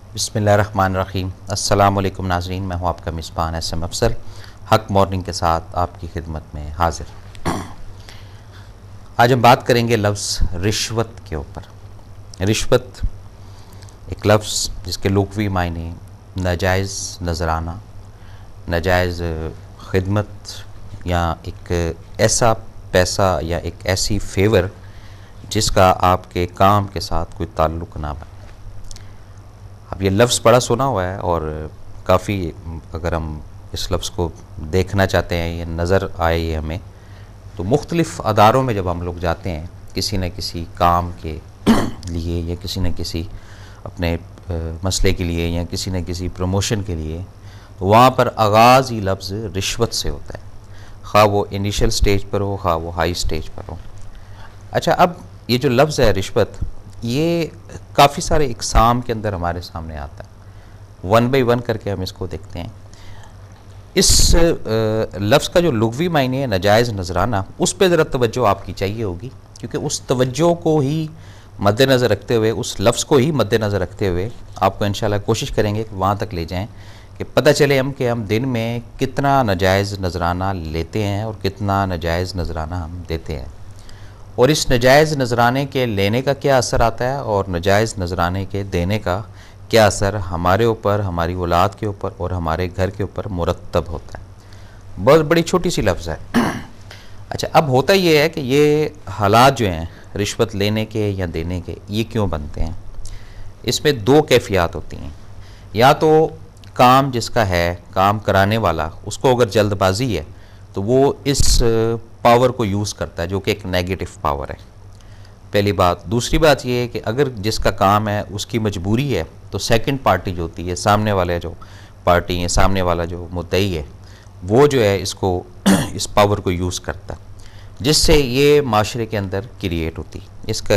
बिस्मिल्लाहिर्रहमानिर्रहीम। अस्सलाम वालेकुम नाज़रीन, मैं हूँ आपका मिसबान एसएम अफसर हक मॉर्निंग के साथ आपकी खिदमत में हाजिर। आज हम बात करेंगे लफ्ज़ रिश्वत के ऊपर। रिश्वत एक लफ्ज़ जिसके लुग़वी मायने नाजायज़ नजराना, नाजायज़ खिदमत या एक ऐसा पैसा या एक ऐसी फेवर जिसका आपके काम के साथ कोई ताल्लुक़ ना बने। अब ये लफ्ज़ बड़ा सुना हुआ है और काफ़ी, अगर हम इस लफ्ज़ को देखना चाहते हैं, ये नज़र आए ये हमें, तो मुख्तलिफ़ अदारों में जब हम लोग जाते हैं किसी न किसी काम के लिए या किसी न किसी अपने मसले के लिए या किसी न किसी प्रमोशन के लिए, तो वहाँ पर आगाज़ ही लफ्ज़ रिश्वत से होता है, ख़्वाह वो इनिशियल स्टेज पर हो, ख़्वाह वो हाई स्टेज पर हो। अच्छा, अब ये जो लफ्ज़ है रिश्वत, ये काफ़ी सारे इक़साम के अंदर हमारे सामने आता है। वन बाई वन करके हम इसको देखते हैं। इस लफ्ज़ का जो लुग़वी मायने है नाजायज़ नजराना, उस पर ज़रा तवज्जो आपकी चाहिए होगी, क्योंकि उस तवज्जो को ही मद्देनज़र रखते हुए, उस लफ्ज़ को ही मद्देनज़र रखते हुए आपको इंशाल्लाह कोशिश करेंगे कि वहाँ तक ले जाएँ कि पता चले हम दिन में कितना नाजायज़ नजराना लेते हैं और कितना नाजायज़ नजराना हम देते हैं, और इस नाजायज़ नजराने के लेने का क्या असर आता है और नाजायज़ नजराने के देने का क्या असर हमारे ऊपर, हमारी औलाद के ऊपर और हमारे घर के ऊपर मुरतब होता है। बहुत बड़ी छोटी सी लफ्ज़ है। अच्छा, अब होता ये है कि ये हालात जो हैं रिश्वत लेने के या देने के, ये क्यों बनते हैं? इसमें दो कैफियत होती हैं। या तो काम जिसका है, काम कराने वाला, उसको अगर जल्दबाजी है तो वो इस पावर को यूज़ करता है, जो कि एक नेगेटिव पावर है, पहली बात। दूसरी बात ये है कि अगर जिसका काम है उसकी मजबूरी है, तो सेकंड पार्टी जो होती है, सामने वाले जो पार्टी है, सामने वाला जो मुद्दई है, वो जो है इसको इस पावर को यूज़ करता है, जिससे ये माशरे के अंदर क्रिएट होती है। इसका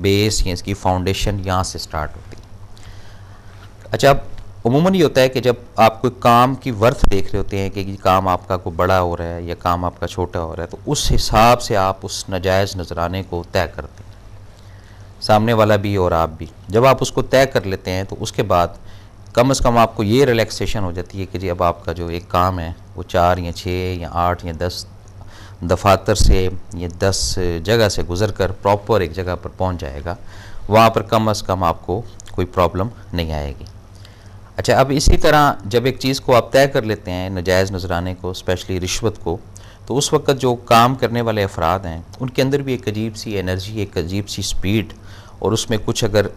बेस या इसकी फाउंडेशन यहाँ से स्टार्ट होती है। अच्छा, अब उमूमन ये होता है कि जब आप कोई काम की वर्थ देख रहे होते हैं कि ये काम आपका कोई बड़ा हो रहा है या काम आपका छोटा हो रहा है, तो उस हिसाब से आप उस नाजायज़ नजराने को तय करते हैं, सामने वाला भी और आप भी। जब आप उसको तय कर लेते हैं तो उसके बाद कम से कम आपको ये रिलैक्सेशन हो जाती है कि जी अब आपका जो एक काम है वो 4 या 6 या 8 या 10 दफातर से या 10 जगह से गुज़र कर प्रॉपर एक जगह पर पहुंच जाएगा। वहाँ पर कम से कम आपको कोई प्रॉब्लम नहीं आएगी। अच्छा, अब इसी तरह जब एक चीज़ को आप तय कर लेते हैं, नाजायज़ नजराने को, स्पेशली रिश्वत को, तो उस वक्त जो काम करने वाले अफराद हैं उनके अंदर भी एक अजीब सी एनर्जी, एक अजीब सी स्पीड, और उसमें कुछ अगर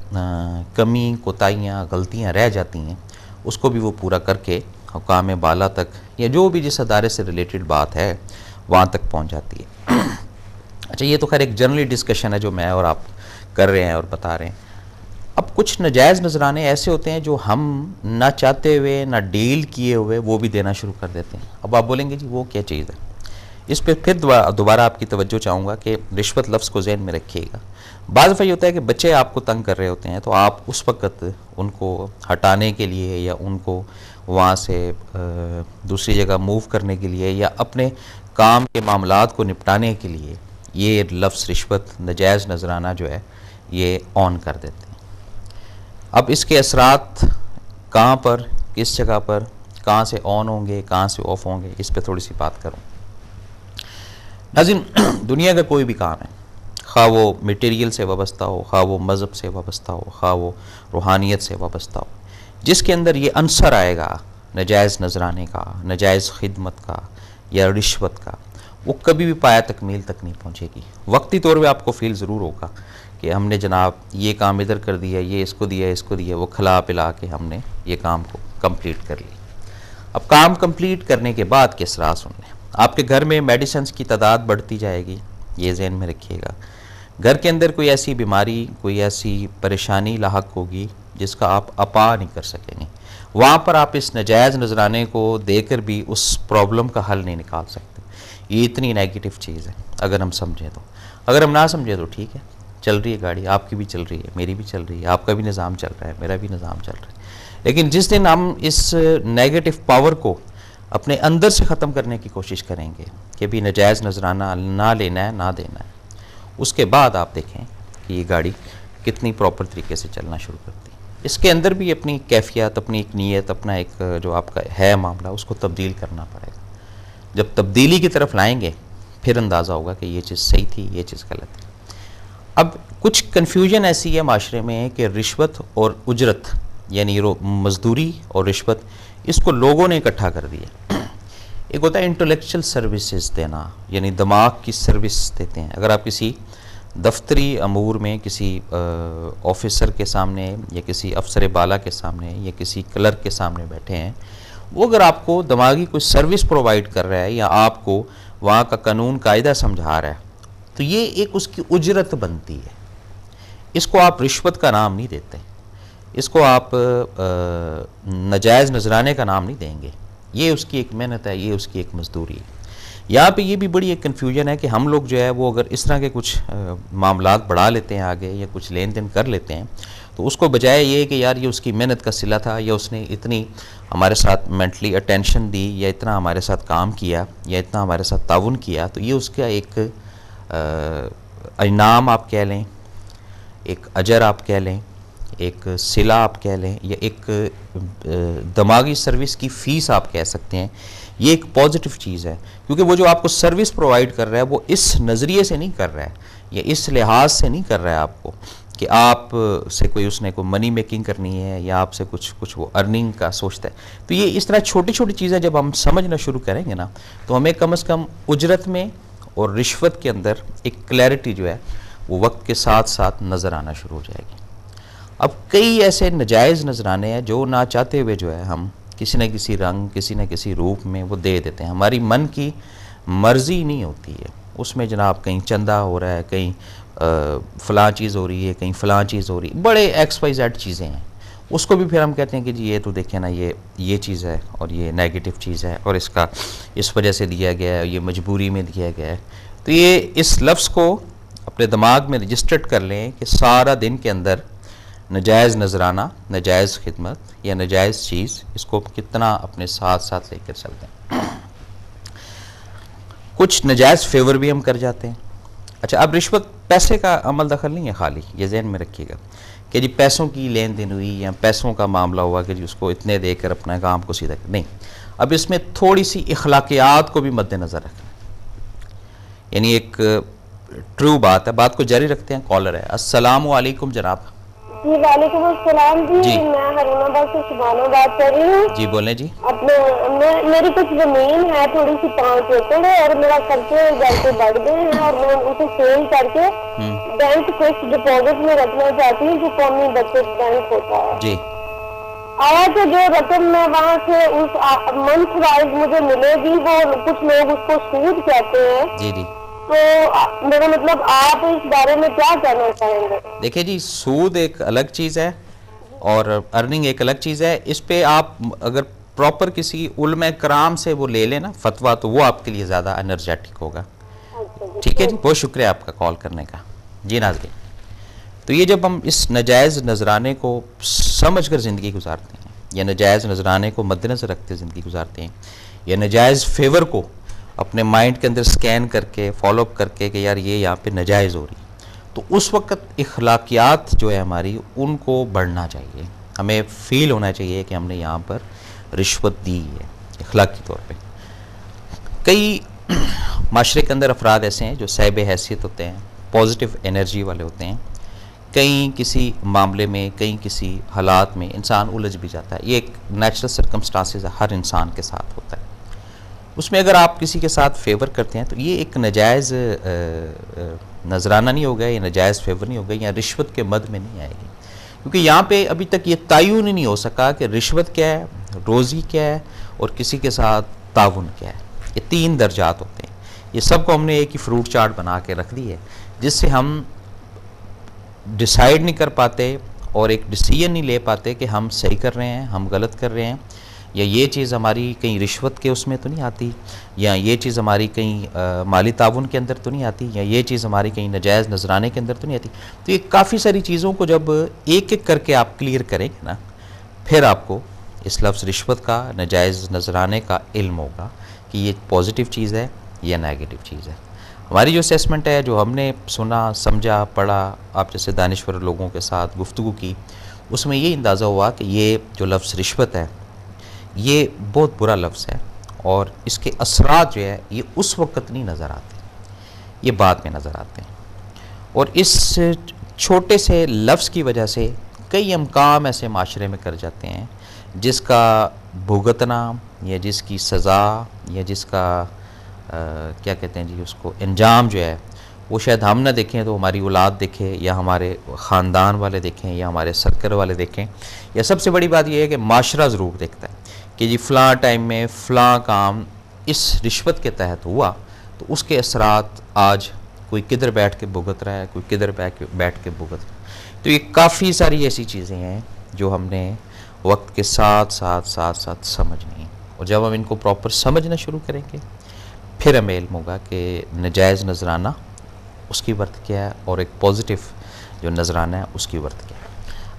कमी, कोताहियाँ, गलतियाँ रह जाती हैं, उसको भी वो पूरा करके हुकाम बाला तक या जो भी जिस अदारे से रिलेटेड बात है वहाँ तक पहुँच जाती है। अच्छा, ये तो खैर एक जनरली डिस्कशन है जो मैं और आप कर रहे हैं और बता रहे हैं। अब कुछ नाजायज़ नजराने ऐसे होते हैं जो हम ना चाहते हुए, ना डील किए हुए, वो भी देना शुरू कर देते हैं। अब आप बोलेंगे जी वो क्या चीज़ है? इस पर फिर दोबारा आपकी तवज्जो चाहूँगा कि रिश्वत लफ्ज़ को ज़हन में रखिएगा। बाज़ दफ़ा ये होता है कि बच्चे आपको तंग कर रहे होते हैं, तो आप उस वक़्त उनको हटाने के लिए या उनको वहाँ से दूसरी जगह मूव करने के लिए या अपने काम के मामलात को निपटाने के लिए ये लफ्ज़ रिश्वत, नाजायज़ नजराना जो है, ये ऑन कर देते हैं। अब इसके असरात कहाँ पर, किस जगह पर, कहाँ से ऑन होंगे, कहाँ से ऑफ होंगे, इस पर थोड़ी सी बात करूँ। नाज़रीन, दुनिया का कोई भी काम है, ख़्वाह वो मटेरियल से वाबस्ता हो, ख़्वाह वो मज़हब से वाबस्ता हो, ख़्वाह वो रूहानियत से वाबस्ता हो, जिसके अंदर ये अंसर आएगा नाजायज़ नजराने का, नाजायज़ खिदमत का या रिश्वत का, वो कभी भी पाया तकमील तक नहीं पहुँचेगी। वक्ती तौर पर आपको फ़ील ज़रूर होगा कि हमने जनाब ये काम इधर कर दिया, ये इसको दिया, इसको दिया, वो खिला पिला के हमने ये काम को कंप्लीट कर लिया। अब काम कंप्लीट करने के बाद के असरात सुन लें। आपके घर में मेडिसिन्स की तादाद बढ़ती जाएगी, ये ज़हन में रखिएगा। घर के अंदर कोई ऐसी बीमारी, कोई ऐसी परेशानी लाहक होगी जिसका आप अपा नहीं कर सकेंगे। वहाँ पर आप इस नाजायज़ नजराने को देकर भी उस प्रॉब्लम का हल नहीं निकाल सकते। ये इतनी नेगेटिव चीज़ है अगर हम समझें तो। अगर हम ना समझें तो ठीक है, चल रही है गाड़ी, आपकी भी चल रही है, मेरी भी चल रही है, आपका भी निज़ाम चल रहा है, मेरा भी निज़ाम चल रहा है। लेकिन जिस दिन हम इस नेगेटिव पावर को अपने अंदर से ख़त्म करने की कोशिश करेंगे कि भी नाजायज़ नजराना ना लेना है, ना देना है, उसके बाद आप देखें कि ये गाड़ी कितनी प्रॉपर तरीके से चलना शुरू करती है। इसके अंदर भी अपनी कैफियत, अपनी एक नीयत, अपना एक जो आपका है मामला, उसको तब्दील करना पड़ेगा। जब तब्दीली की तरफ लाएंगे फिर अंदाज़ा होगा कि ये चीज़ सही थी, ये चीज़ गलत थी। अब कुछ कन्फ्यूजन ऐसी है माशरे में कि रिश्वत और उजरत यानी मजदूरी और रिश्वत, इसको लोगों ने इकट्ठा कर दिया। एक होता है इंटेलेक्चुअल सर्विसेज देना, यानी दिमाग की सर्विस देते हैं। अगर आप किसी दफ्तरी अमूर में किसी ऑफिसर के सामने या किसी अफसर बाला के सामने या किसी क्लर्क के सामने बैठे हैं, वो अगर आपको दिमागी कोई सर्विस प्रोवाइड कर रहा है या आपको वहाँ का कानून कायदा समझा रहा है, तो ये एक उसकी उजरत बनती है। इसको आप रिश्वत का नाम नहीं देते, इसको आप नाजायज़ नजराने का नाम नहीं देंगे। ये उसकी एक मेहनत है, ये उसकी एक मजदूरी है। यहाँ पे ये भी बड़ी एक कन्फ्यूजन है कि हम लोग जो है वो अगर इस तरह के कुछ मामलात बढ़ा लेते हैं आगे या कुछ लेन देन कर लेते हैं, तो उसको बजाय ये कि यार ये उसकी मेहनत का सिला था या उसने इतनी हमारे साथ मेंटली अटेंशन दी या इतना हमारे साथ काम किया या इतना हमारे साथ ताउन किया, तो ये उसका एक इनाम आप कह लें, एक अजर आप कह लें, एक सिला आप कह लें, या एक दिमागी सर्विस की फ़ीस आप कह सकते हैं। ये एक पॉजिटिव चीज़ है, क्योंकि वो जो आपको सर्विस प्रोवाइड कर रहा है वो इस नज़रिए से नहीं कर रहा है या इस लिहाज से नहीं कर रहा है आपको कि आप से कोई उसने कोई मनी मेकिंग करनी है या आपसे कुछ वो अर्निंग का सोचता है। तो ये इस तरह छोटी छोटी चीज़ें जब हम समझना शुरू करेंगे ना, तो हमें कम से कम उजरत में और रिश्वत के अंदर एक क्लैरिटी जो है वो वक्त के साथ साथ नज़र आना शुरू हो जाएगी। अब कई ऐसे नाजायज़ नजराने हैं जो ना चाहते हुए जो है हम किसी न किसी रंग, किसी न किसी रूप में वो दे देते हैं। हमारी मन की मर्ज़ी नहीं होती है उसमें जनाब, कहीं चंदा हो रहा है, कहीं फ़लाँ चीज़ हो रही है, कहीं फ़लाँ चीज़ हो रही है, बड़े XYZ चीज़ें हैं। उसको भी फिर हम कहते हैं कि जी ये तो देखें ना, ये चीज़ है और ये नेगेटिव चीज़ है और इसका इस वजह से दिया गया है, ये मजबूरी में दिया गया है। तो ये इस लफ्ज़ को अपने दिमाग में रजिस्टर्ड कर लें कि सारा दिन के अंदर नाजायज़ नजराना, नाजायज़ खिदमत या नाजायज़ चीज़, इसको कितना अपने साथ साथ लेकर चलते हैं। कुछ नाजायज़ फेवर भी हम कर जाते हैं। अच्छा, अब रिश्वत पैसे का अमल दखल नहीं है खाली, ये जहन में रखिएगा कि जी पैसों की लेन देन हुई या पैसों का मामला हुआ कि जी उसको इतने देकर अपना काम को सीधा कर, नहीं। अब इसमें थोड़ी सी इखलाकियात को भी मद्देनज़र रखना, यानी एक ट्रू बात है। बात को जारी रखते हैं। कॉलर है। अस्सलामु अलैकुम जनाब। जी वालेकुम अस्सलाम जी, मैं हरीमाबाद से सुबाना बात कर रही हूँ। जी बोलें जी। मेरी कुछ जमीन है, थोड़ी सी 5 एकड़ है और मेरा खर्चे घर पे बढ़ गए हैं और मैं उसे सेल करके बैंक फिक्स डिपॉजिट में रखना चाहती हूँ जो कौमी बचत बैंक होता है जी। आज जो रकम मैं वहाँ से उस मंथ वाइज मुझे मिलेगी, वो कुछ लोग उसको सूद कहते हैं जी। तो मेरा मतलब आप इस बारे में क्या कहना चाहेंगे? देखिए जी, सूद एक अलग चीज़ है और अर्निंग एक अलग चीज़ है। इस पे आप अगर प्रॉपर किसी उलमा कराम से वो ले लेना फतवा, तो वो आपके लिए ज़्यादा एनर्जेटिक होगा। ठीक है जी, बहुत शुक्रिया आपका कॉल करने का। जी नाज़रीन, तो ये जब हम इस नाजायज़ नजराने को समझ कर ज़िंदगी गुजारते हैं या नाजायज़ नजराने को मद्देनज़र रखते ज़िंदगी गुजारते हैं या नाजायज़ फेवर को अपने माइंड के अंदर स्कैन करके फॉलोअप करके कि यार ये यहाँ पे नाजायज़ हो रही, तो उस वक़्त इखलाकियात जो है हमारी उनको बढ़ना चाहिए। हमें फ़ील होना चाहिए कि हमने यहाँ पर रिश्वत दी है इखलाकी तौर पे। कई माशरे के अंदर अफराद ऐसे हैं जो साहिब हैसियत होते हैं, पॉजिटिव एनर्जी वाले होते हैं। कहीं किसी मामले में, कहीं किसी हालात में इंसान उलझ भी जाता है। ये एक नेचुरल सर्कमस्टांसेस हर इंसान के साथ होता है। उसमें अगर आप किसी के साथ फेवर करते हैं तो ये एक नाजायज़ नजराना नहीं होगा, या नाजायज़ फेवर नहीं होगा, या रिश्वत के मद में नहीं आएगी। क्योंकि यहाँ पे अभी तक ये तयन ही नहीं हो सका कि रिश्वत क्या है, रोज़ी क्या है और किसी के साथ ताउन क्या है। ये 3 दर्जात होते हैं। ये सबको हमने एक ही फ्रूट चार्ट बना के रख दी है, जिससे हम डिसाइड नहीं कर पाते और एक डिसीजन नहीं ले पाते कि हम सही कर रहे हैं, हम गलत कर रहे हैं, या ये चीज़ हमारी कहीं रिश्वत के उसमें तो नहीं आती, या ये चीज़ हमारी कहीं माली ताउन के अंदर तो नहीं आती, या ये चीज़ हमारी कहीं नाजायज़ नजराने के अंदर तो नहीं आती। तो ये काफ़ी सारी चीज़ों को जब एक एक करके आप क्लियर करेंगे ना, फिर आपको इस लफ्ज़ रिश्वत का, नाजायज़ नजराने का इल्म होगा कि ये पॉजिटिव चीज़ है या नेगेटिव चीज़ है। हमारी जो असेसमेंट है, जो हमने सुना, समझा, पढ़ा, आप जैसे दानिश्वर लोगों के साथ गुफ्तगू की, उसमें ये अंदाज़ा हुआ कि ये जो लफ्ज़ रिश्वत है ये बहुत बुरा लफ्ज़ है और इसके असरात जो है ये उस वक़्त नहीं नज़र आते, ये बाद में नज़र आते हैं। और इस छोटे से लफ्ज़ की वजह से कई हम काम ऐसे माशरे में कर जाते हैं जिसका भुगतना या जिसकी सज़ा या जिसका क्या कहते हैं जी उसको अंजाम जो है वो शायद हम ना देखें तो हमारी औलाद देखे या हमारे ख़ानदान वाले देखें या हमारे सर्कल वाले देखें, या सबसे बड़ी बात यह है कि माशरा ज़रूर देखता है कि जी फ़लाँ टाइम में फ़लाँ काम इस रिश्वत के तहत हुआ, तो उसके असरात आज कोई किधर बैठ के भुगत रहा है, कोई किधर बैठ के भुगत रहा है। तो ये काफ़ी सारी ऐसी चीज़ें हैं जो हमने वक्त के साथ साथ साथ साथ समझनी है, और जब हम इनको प्रॉपर समझना शुरू करेंगे फिर हमें इल्म होगा कि नजायज़ नजराना उसकी वर्त क्या है और एक पॉजिटिव जो नजराना है उसकी वर्त क्या है।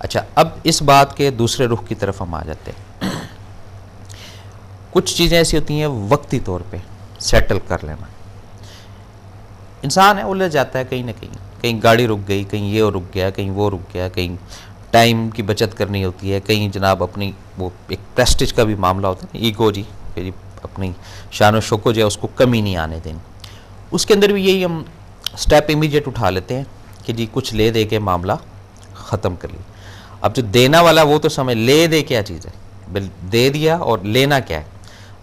अच्छा, अब इस बात के दूसरे रुख की तरफ हम आ जाते हैं। कुछ चीज़ें ऐसी होती हैं वक्ती तौर पे सेटल कर लेना, इंसान है उलझ जाता है कहीं ना कहीं, कहीं गाड़ी रुक गई, कहीं ये रुक गया, कहीं वो रुक गया, कहीं टाइम की बचत करनी होती है, कहीं जनाब अपनी वो एक प्रेस्टिज का भी मामला होता है, ईगो जी कि जी अपनी शान और शौको जो है उसको कमी नहीं आने देनी। उसके अंदर भी यही हम स्टेप इमीडिएट उठा लेते हैं कि जी कुछ ले दे के मामला ख़त्म कर लिया। अब जो देना वाला वो तो समझ, ले दे क्या चीज़ है, दे दिया, और लेना क्या है।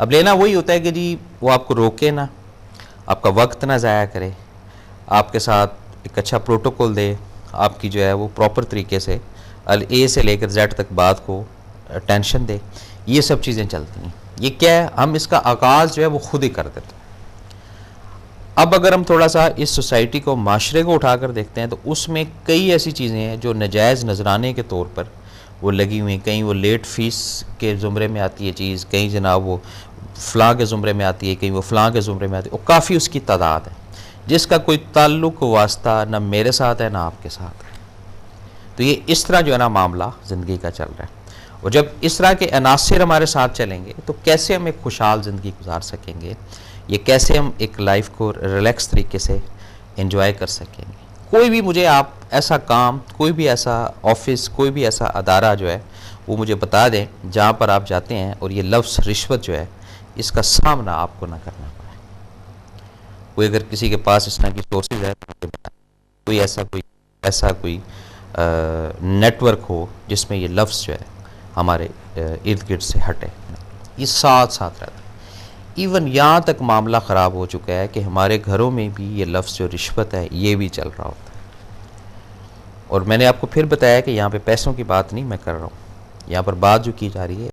अब लेना वही होता है कि जी वो आपको रोके ना, आपका वक्त ना ज़ाया करे, आपके साथ एक अच्छा प्रोटोकॉल दे, आपकी जो है वो प्रॉपर तरीके से ए से लेकर जेड तक बात को टेंशन दे, ये सब चीज़ें चलती हैं। ये क्या है, हम इसका आगाज़ जो है वो खुद ही कर देते हैं। अब अगर हम थोड़ा सा इस सोसाइटी को, माशरे को उठा कर देखते हैं तो उसमें कई ऐसी चीज़ें हैं जो नाजायज़ नजराने के तौर पर वो लगी हुई हैं। कहीं वो लेट फीस के ज़ुमरे में आती है चीज़, कहीं जनाब वो फ़लाँ के ज़ुमरे में आती है, कहीं वो फ़लाँ के ज़ुमरे में आती है, और काफ़ी उसकी तादाद है जिसका कोई ताल्लुक़ वास्ता ना मेरे साथ है ना आपके साथ है। तो ये इस तरह जो है ना मामला ज़िंदगी का चल रहा है, और जब इस तरह के अनासर हमारे साथ चलेंगे तो कैसे हम एक खुशहाल ज़िंदगी गुजार सकेंगे, ये कैसे हम एक लाइफ को रिलैक्स तरीके से एंजॉय कर सकेंगे। कोई भी मुझे आप ऐसा काम, कोई भी ऐसा ऑफिस, कोई भी ऐसा अदारा जो है वो मुझे बता दें जहाँ पर आप जाते हैं और ये लफ्ज़ रिश्वत जो है इसका सामना आपको ना करना पड़े। कोई अगर किसी के पास इस तरह की सोर्सेज है, कोई ऐसा कोई नेटवर्क हो जिसमें ये लफ्ज़ जो है हमारे इर्द गिर्द से हटे, ये साथ साथ रहता है। इवन यहाँ तक मामला ख़राब हो चुका है कि हमारे घरों में भी ये लफ्ज़ जो रिश्वत है ये भी चल रहा होता है। और मैंने आपको फिर बताया कि यहाँ पे पैसों की बात नहीं मैं कर रहा हूँ, यहाँ पर बात जो की जा रही है